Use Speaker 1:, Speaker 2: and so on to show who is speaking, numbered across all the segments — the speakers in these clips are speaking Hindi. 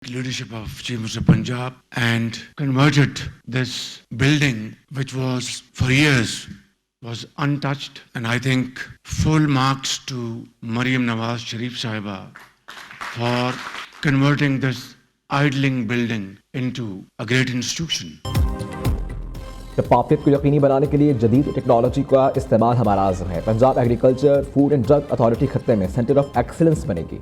Speaker 1: leadership of Chief Minister Punjab and converted this building, which was for years was untouched. And I think full marks to Mariam Nawaz Sharif Sahiba for converting this idling building into a great institution.
Speaker 2: शफाफियत को यकीनी बनाने के लिए जदीद टेक्नोलॉजी का इस्तेमाल हमारा आज़म है। Punjab agriculture food and drug authority खत्ते में सेंटर ऑफ एक्सीलेंस बनेगी।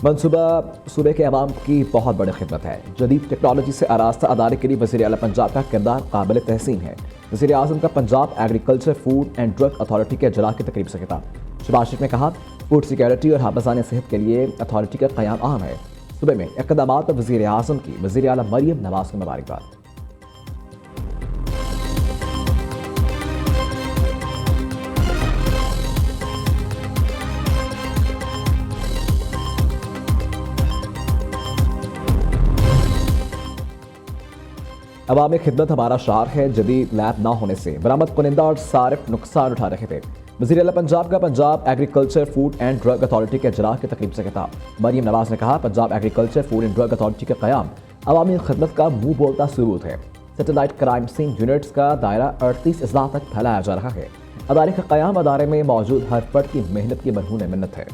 Speaker 2: मनसूबा सूबे के अवाम की बहुत बड़ी खिदमत है। जदीद टेक्नोलॉजी से आरास्ता अदारे के लिए वज़ीर आला पंजाब का किरदार काबिल तहसीन है। वज़ीर आज़म का Punjab agriculture food and drug authority के इजलास की तकरीब से खिताब। शहबाज शरीफ ने कहा, फूड सिक्योरिटी और हाफिज़ान सेहत के लिए अथॉरिटी का क़याम अहम है। सूबे में इक़दामात पर वज़ीर आज़म की वज़ीर आला मरियम नवाज़ को मुबारकबाद। अवामी खिदमत हमारा शार है। जदीद लैब ना होने से बरामद कुनिंदा और सारिफ नुकसान उठा रहे थे। वज़ीर आला पंजाब का Punjab agriculture food and drug authority के इजलास की तकरीब से खिताब। मरियम नवाज ने कहा, Punjab agriculture food and drug authority का क़याम अवामी खिदमत का मुंह बोलता सबूत है। सैटेलाइट क्राइम सीन यूनिट्स का दायरा 38 अजला तक फैलाया जा रहा है। अदारे का क़याम अदारे में मौजूद हर फर्द की मेहनत की मरहून मिन्नत है।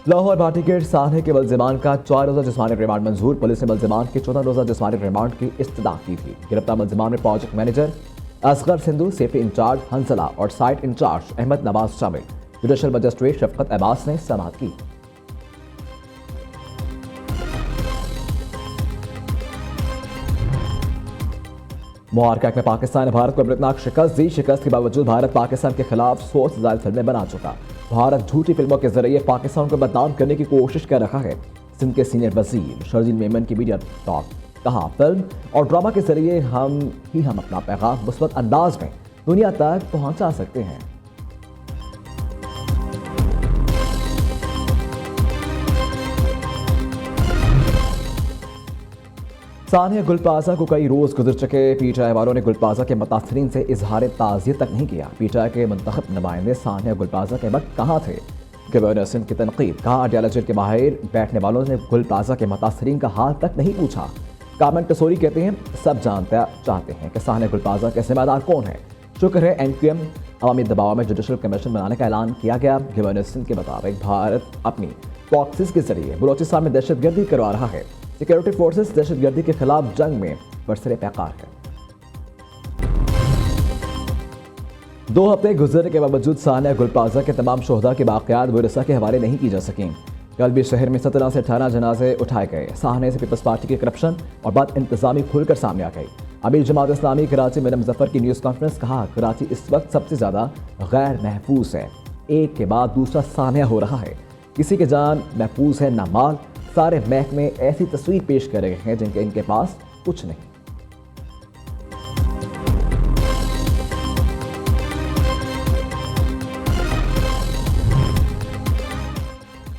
Speaker 2: लाहौर भाटी गेट सालहे के मुलजिमान का 4 रोज़ा जिस्मानी रिमांड मंजूर। पुलिस ने मुलजिमान की 14 रोज़ा जिस्मानी रिमांड की इस्तदा की थी। गिरफ्तार मुलजिमान में project manager Asghar Sindhu, safety in charge Hansla और साइट इंचार्ज अहमद नवाज शामिल। जुडिशल मजिस्ट्रेट शफकत अब्बास ने समाअत की। मुहारका में पाकिस्तान ने भारत को अमृतनाक शिकस्त दी। शिकस्त के बावजूद भारत पाकिस्तान के खिलाफ 100 से ज्यादा फिल्में बना चुका। भारत झूठी फिल्मों के जरिए पाकिस्तान को बदनाम करने की कोशिश कर रहा है। सिंध के सीनियर वजीर शर्जील मेमन की मीडिया टॉक। कहा, फिल्म और ड्रामा के जरिए हम अपना पैगाम मुस्बत अंदाज में दुनिया तक पहुंचा सकते हैं। सानिया गुलपाजा को कई रोज गुजर चुके। पीटीआई वालों ने गुलपाजा के मुतासरीन से इजहार ताज़ियत तक नहीं किया। पीटीआई के मुंतखब नुमाइंदे सानिया गुलपाजा के वक्त कहाँ थे? गवर्नर सिंध की तनकीद। कहा, आइडियालॉजी के माहिर बैठने वालों ने गुलपाजा के मुतासरीन का हाल तक नहीं पूछा। कामेंट टसोरी कहते हैं, सब जानते चाहते हैं कि सानिया गुलपाजा के जिम्मेदार कौन है। शुक्र है एनक्यूएम अवामी दबाव में जुडिशल कमीशन बनाने का ऐलान किया गया। गवर्नर सिंध के मुताबिक भारत अपनी प्रॉक्सीज के जरिए बलोचिस्तान में दहशतगर्दी करवा रहा है। सिक्योरिटी फोर्सेस दहशतगर्दी के खिलाफ जंग में बरसरे पैकार है। 2 हफ्ते गुजरने के बावजूद सानिया गुलपाजा के तमाम शोहदा के वाक़यात वरसा के हवाले नहीं की जा सकें। कल भी शहर में 17 से 18 जनाजे उठाए गए। साहने से पीपल्स पार्टी की करप्शन और बात इंतजामी खुलकर सामने आ गई। अमीर जमात इस्लामी कराची में मुजफ्फर की न्यूज़ कॉन्फ्रेंस। कहा, कराची इस वक्त सबसे ज़्यादा गैर महफूज है। एक के बाद दूसरा सानिया हो रहा है। किसी की जान महफूज है ना माल। सारे महकमे ऐसी तस्वीर पेश कर रहे हैं जिनके इनके पास कुछ नहीं।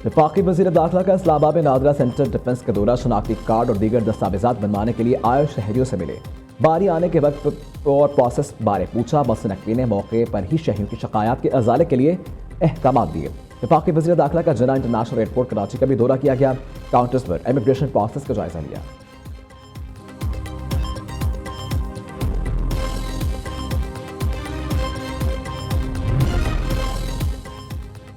Speaker 2: वफाकी वज़ीर दाखिला का इस्लामाबाद में नादरा सेंटर डिफेंस का दौरा। शनाख्ती कार्ड और दीगर दस्तावेजात बनवाने के लिए आए शहरियों से मिले। बारी आने के वक्त और प्रोसेस बारे पूछा। मसलन नकवी ने मौके पर ही शहरियों की शिकायत के अजाले के लिए अहकाम दिए। वफाकी वज़ीर दाखिला का जना इंटरनेशनल एयरपोर्ट कराची का भी दौरा किया गया। काउंटर्स पर इमिग्रेशन प्रोसेस का जायजा लिया।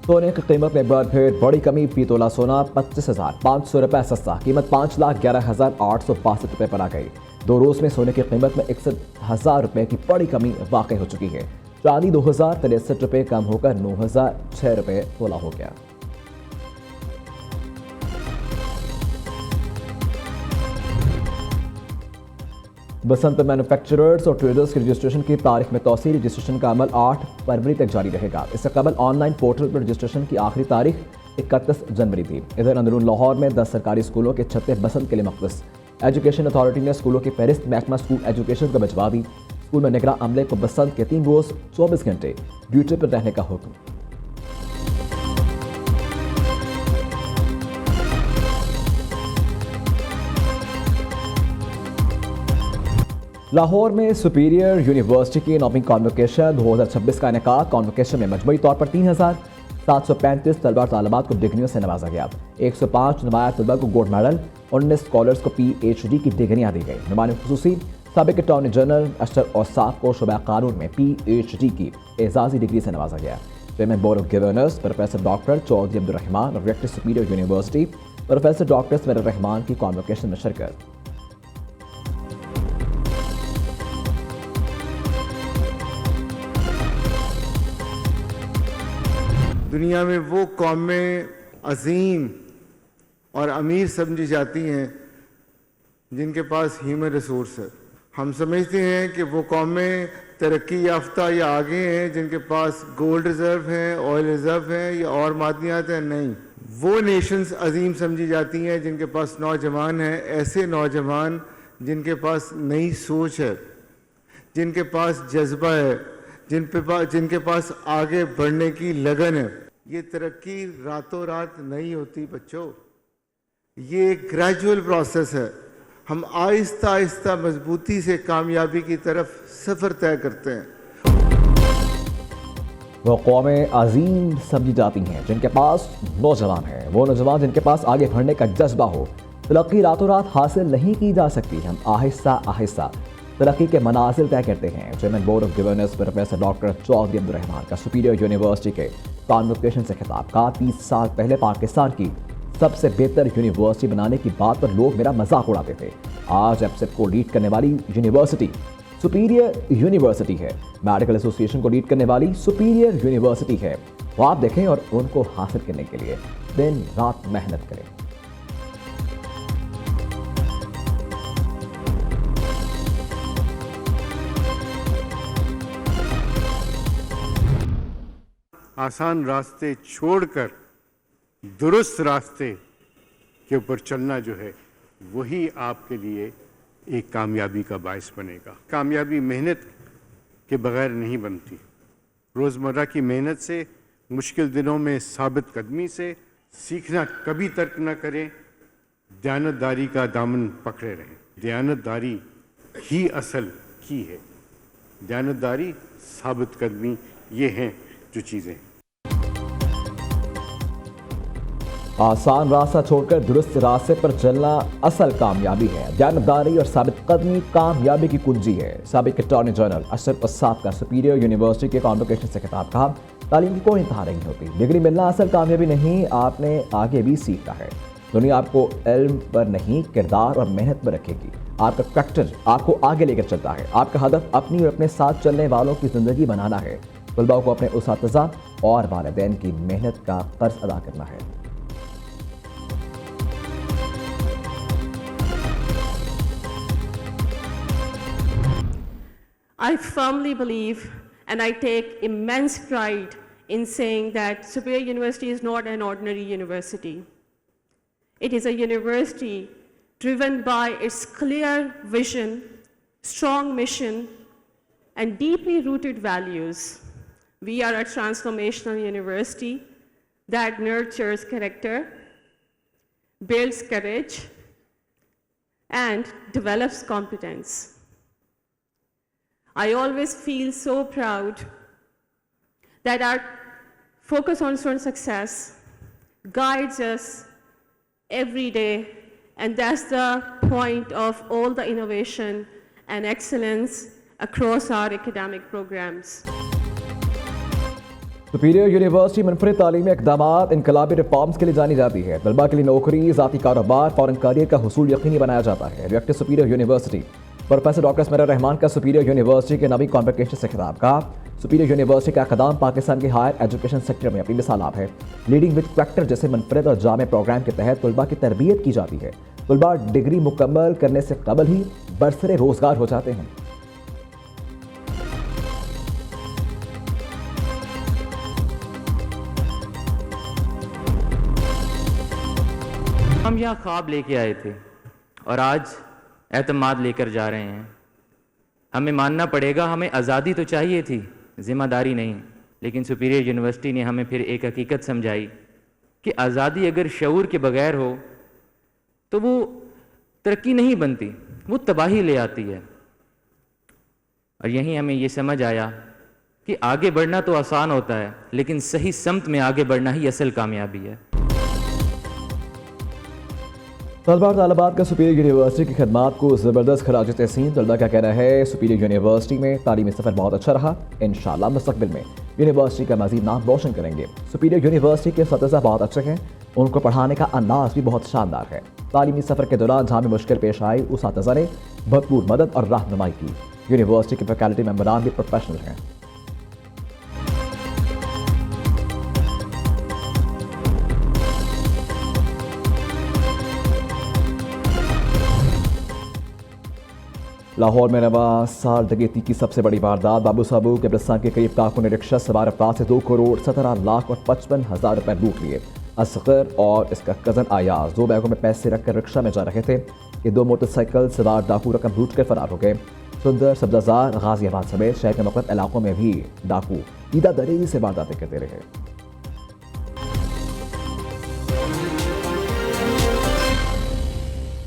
Speaker 2: सोने की कीमत में एक बार फिर बड़ी कमी। फी तोला सोना 25,500 रुपये सस्ता। कीमत 5,11,862 रुपये पर आ गई। 2 रोज में सोने की कीमत में 61,000 रुपये की बड़ी कमी वाक़ई हो चुकी है। चांदी 2,063 रुपये कम होकर 9,006 रुपये तोला हो गया। बसंत मैन्युफैक्चरर्स और ट्रेडर्स की रजिस्ट्रेशन की तारीख में तौसील। रजिस्ट्रेशन का अमल 8 फरवरी तक जारी रहेगा। इससे कबल ऑनलाइन पोर्टल पर रजिस्ट्रेशन की आखिरी तारीख 31 जनवरी थी। इधर अंदरून लाहौर में 10 सरकारी स्कूलों के छत्ते बसंत के लिए मखदस। एजुकेशन अथॉरिटी ने स्कूलों की फहरिस्त महकमा स्कूल एजुकेशन को भिजवा दी। स्कूल में निगरान अमले को बसंत के 3 रोज 24 घंटे ड्यूटी पर रहने का हुक्म। लाहौर में सुपीरियर यूनिवर्सिटी की 9वीं कॉन्वोकेशन 2026 का इनेकाद। कॉन्वोकेशन में मजमूई तौर पर 3,735 तलबा तालिबात को डिग्रियों से नवाजा गया। 105 नुमाया तलबा को गोल्ड मेडल, 19 स्कॉलर्स को PhD की डिग्रियां दी गई। नुमाइंदे खुसूसी साबिक अटॉर्नी जनरल अशर औसाफ को शुबा कानून में PhD की एजाजी डिग्री से नवाजा गया। Chairman board of governors professor doctor Chaudhry Abdurrahman और rector superior university professor doctor Sameer Rehman की कॉन्वोकेशन में शिरकत।
Speaker 3: दुनिया में वो कौमें अजीम और अमीर समझी जाती हैं जिनके पास ह्यूमन रिसोर्स है। हम समझते हैं कि वो कौमें तरक्की याफ्ता या आगे हैं जिनके पास गोल्ड रिजर्व हैं, ऑयल रिजर्व हैं या और मादनियात हैं। नहीं, वो नेशंस अजीम समझी जाती हैं जिनके पास नौजवान हैं, ऐसे नौजवान जिनके पास नई सोच है, जिनके पास जज्बा है, जिनके पास आगे बढ़ने की लगन है। ये तरक्की रातों रात नहीं होती बच्चों, ये एक ग्रेजुअल प्रोसेस है। हम आहिस्ता आहिस्ता मजबूती से कामयाबी की तरफ सफ़र तय करते हैं।
Speaker 2: वो कौमें अजीम समझी जाती हैं जिनके पास नौजवान है, वो नौजवान जिनके पास आगे बढ़ने का जज्बा हो। तरक्की रातों रात हासिल नहीं की जा सकती, हम आहिस्ता आहिस्ता तरक्की के मनाजिल तय करते हैं। Chairman board of governors professor doctor Chaudhry Abdurrehman का सुपीरियर यूनिवर्सिटी के कॉन्वोकेशन से खिताब का। 30 साल पहले पाकिस्तान की सबसे बेहतर यूनिवर्सिटी बनाने की बात पर लोग मेरा मजाक उड़ाते थे। आज एफसेट को लीड करने वाली यूनिवर्सिटी सुपीरियर यूनिवर्सिटी है। मेडिकल एसोसिएशन को लीड करने वाली सुपीरियर यूनिवर्सिटी है। तो आप देखें और उनको हासिल करने के लिए दिन रात मेहनत करें।
Speaker 4: आसान रास्ते छोड़कर दुरुस्त रास्ते के ऊपर चलना जो है वही आपके लिए एक कामयाबी का बायस बनेगा। कामयाबी मेहनत के बगैर नहीं बनती। रोज़मर्रा की मेहनत से, मुश्किल दिनों में साबित कदमी से, सीखना कभी तर्क न करें, दयानतदारी का दामन पकड़े रहें। दयानतदारी ही असल की है। दयानतदारी, साबित कदमी, ये हैं जो चीज़ें।
Speaker 2: आसान रास्ता छोड़कर दुरुस्त रास्ते पर चलना असल कामयाबी है। दयानतदारी और साबित कदमी कामयाबी की कुंजी है। साबिक अटॉर्नी जनरल अशर औसाफ का सुपीरियर यूनिवर्सिटी के कॉन्वोकेशन से खिताब कहा। तालीम की कोई इंतहा नहीं होती, डिग्री मिलना असल कामयाबी नहीं, आपने आगे भी सीखना है। दुनिया आपको इल्म पर नहीं, किरदार और मेहनत पर रखेगी। आपका करैक्टर आपको आगे लेकर चलता है। आपका हदफ अपनी और अपने साथ चलने वालों की ज़िंदगी बनाना है। तलबा को अपने उस्ताज़ा और वालिदैन की मेहनत का कर्ज अदा करना है।
Speaker 5: I firmly believe and I take immense pride in saying that Superior University is not an ordinary university. It is a university driven by its clear vision, strong mission, and deeply rooted values. We are a transformational university that nurtures character, builds courage, and develops competence. I always feel so proud that our focus on student success guides us every day, and that's the point of all the innovation and excellence across our academic programs.
Speaker 2: Superior university मुनफरिद तालीमी इक़दामात, इनकलाबी रिफॉर्म्स के लिए जानी जाती है। तलबा के लिए नौकरी, ज़ाती कारोबार, फॉरेन करियर का हुसूल यकीनी बनाया जाता है। Director superior university professor doctor Sameer Rahman का सुपीरियर यूनिवर्सिटी के नवी कॉन्वोकेशन से खिताब का। सुपीरियर यूनिवर्सिटी का कदम पाकिस्तान के हायर एजुकेशन सेक्टर में अपनी मिसाल आप है। लीडिंग विद फैक्टर जैसे मुनफरिद और जामे प्रोग्राम के तहत तलबा की तरबियत की जाती है। तलबा डिग्री मुकम्मल करने से कबल ही बरसरे रोजगार हो जाते हैं।
Speaker 6: हम यहाँ ख्वाब लेके आए थे और आज एतमाद लेकर जा रहे हैं। हमें मानना पड़ेगा, हमें आज़ादी तो चाहिए थी, जिम्मेदारी नहीं। लेकिन सुपीरियर यूनिवर्सिटी ने हमें फिर एक हकीकत समझाई कि आज़ादी अगर शऊर के बगैर हो तो वो तरक्की नहीं बनती, वो तबाही ले आती है। और यहीं हमें ये समझ आया कि आगे बढ़ना तो आसान होता है, लेकिन सही समत में आगे बढ़ना ही असल कामयाबी है।
Speaker 2: तलबा और तालिबात का सुपीरियर यूनिवर्सिटी की खदमात को ज़बरदस्त खराज तहसीन। तलबा का कहना है सुपीरियर यूनिवर्सिटी में तालीमी सफ़र बहुत अच्छा रहा, इंशाअल्लाह मुस्तक़बिल में यूनिवर्सिटी का मज़ीद नाम रोशन करेंगे। सुपीरियर यूनिवर्सिटी के असातिज़ा बहुत अच्छे हैं, उनको पढ़ाने का अंदाज भी बहुत शानदार है। तालीमी सफ़र के दौरान जहाँ भी मुश्किल पेश आई उस असातिज़ा ने भरपूर मदद और रहनुमाई की। यूनिवर्सिटी के फैकल्टी मेंबरान भी प्रोफेशनल हैं। लाहौर में रवा साल डकैती की सबसे बड़ी वारदात। बाबू साबू कब्रिस्तान के करीब कारकुन रिक्शा सवार अफराद से 2 करोड़ 17 लाख और 55,000 रुपए लूट लिए। असगर और इसका कज़न आयाज 2 बैगों में पैसे रखकर रिक्शा में जा रहे थे कि 2 मोटरसाइकिल सवार डाकू रकम लूट कर फरार हो गए। सुंदर, सब्जाजार, गाजियाबाद समेत शहर के मुख्तलिफ इलाकों में भी डाकू ईदा दरेरी से वारदातें करते रहे।